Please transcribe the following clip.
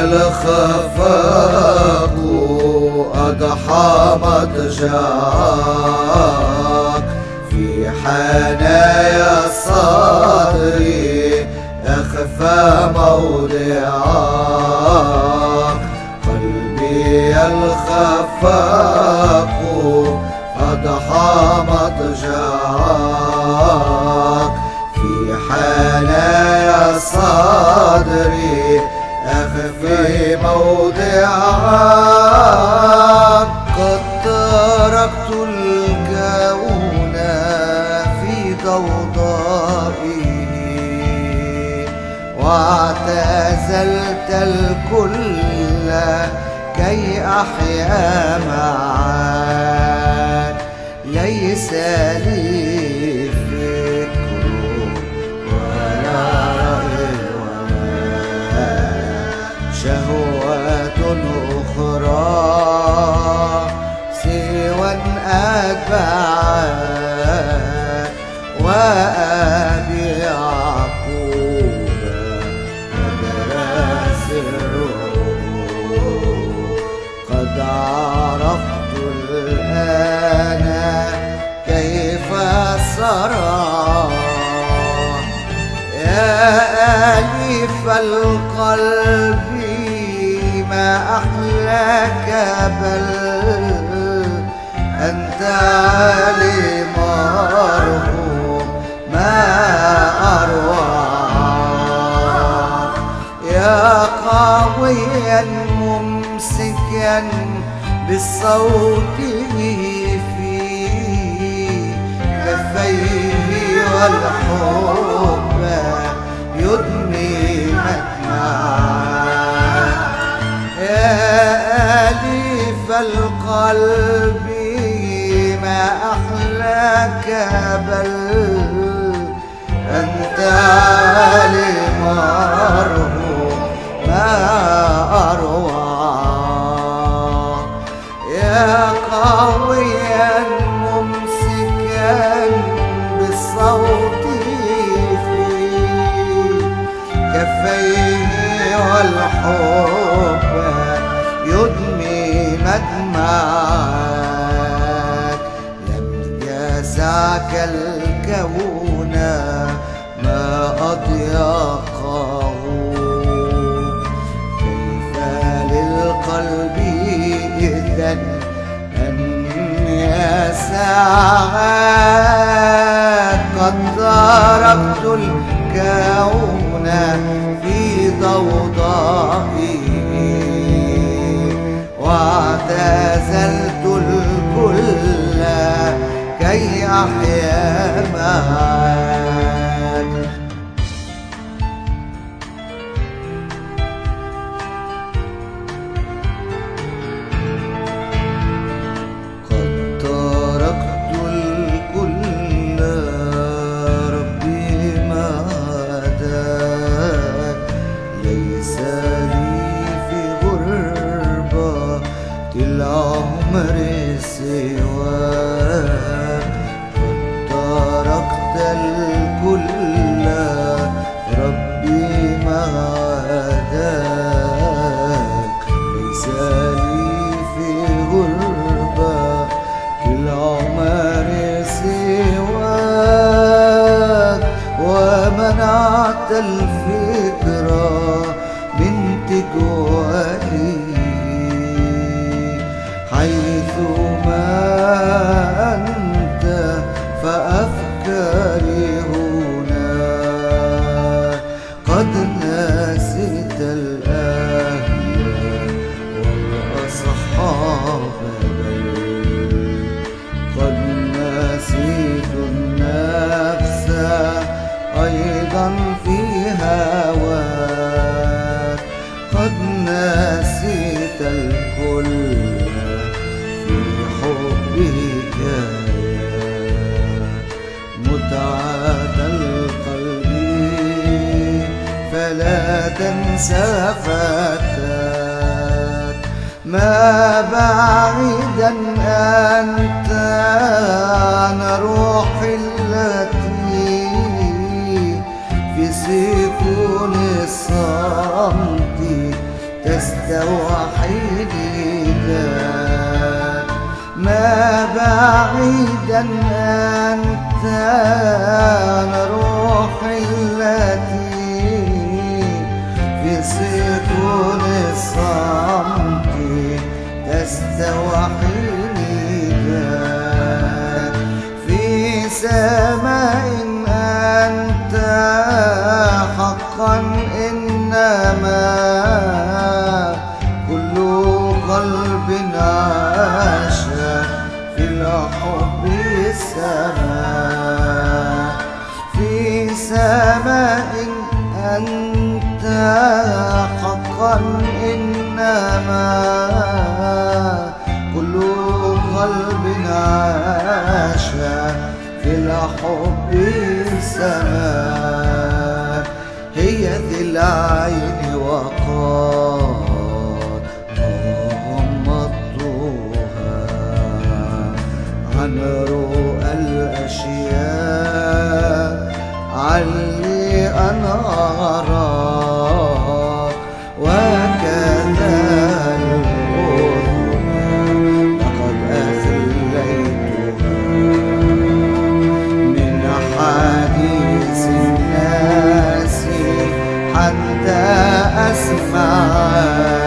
الخفاق أضحى مضجعك في حنايا الصدر أخفى موضعك. قلبي الخفاق أضحى مضجعك في حنايا الصدر أخفي موضعك. قد تركت الكون في ضوضائه واعتزلت الكل كي أحيا معاك. ليس لي فكر ولا رأي ولا شهوة أخرى سوى أن أتبعك. وأبي يعقوب أدرى سره قد عرفت الآن كيف سرى. يا أليف القلب ما أحلاك بل أنت لي مرحوم ما أروع. يا قويا ممسكا بالصوت في كفيه والحب يدمي مدمعك. يا أليف القلب ما أحلاك بل أنت لي مرحوم ما أروع. يا قويا ممسكا بالصوت في كفيه والحب يدمي مدمعك. لم يسعك الكون ما أضيقه كيف للقلب إذن أن يسعك. قد تركت الكون في ضوضائه واعتزلت الكل كي أحيا معك. قد تركت الكل ربي ما عداك. ليس لي في غربة العمر سواك. قد تركت الكل ربي ما عداك. ليس لي في غربة العمر سواك. ومنعت الفكرة من تجوالي حيثما أنت فأفكاري هنا. قد نسيت الأهل والأصحاب قد نسيت النفس أيضا في هواك. قد نسيت الكل في حبك متعة القلب فلا تنسى فتاك. ما بعيدا أنت عن روحي التي في سكون الصمت تستوحيني ما بعيدا أنت عن روحي التي في سكون الصمت تستوحيني في سماء أنت حقا إنما كل قلب عاش في الحب السماء في سماء أنت حقا إنما كل قلب عاش في الحب السماء هي ذي العين وقد غمضتها عن رؤى الأشياء علي أنا أراك وكذا الأذن لقد أذليتها من حديث الناس حتى أسمع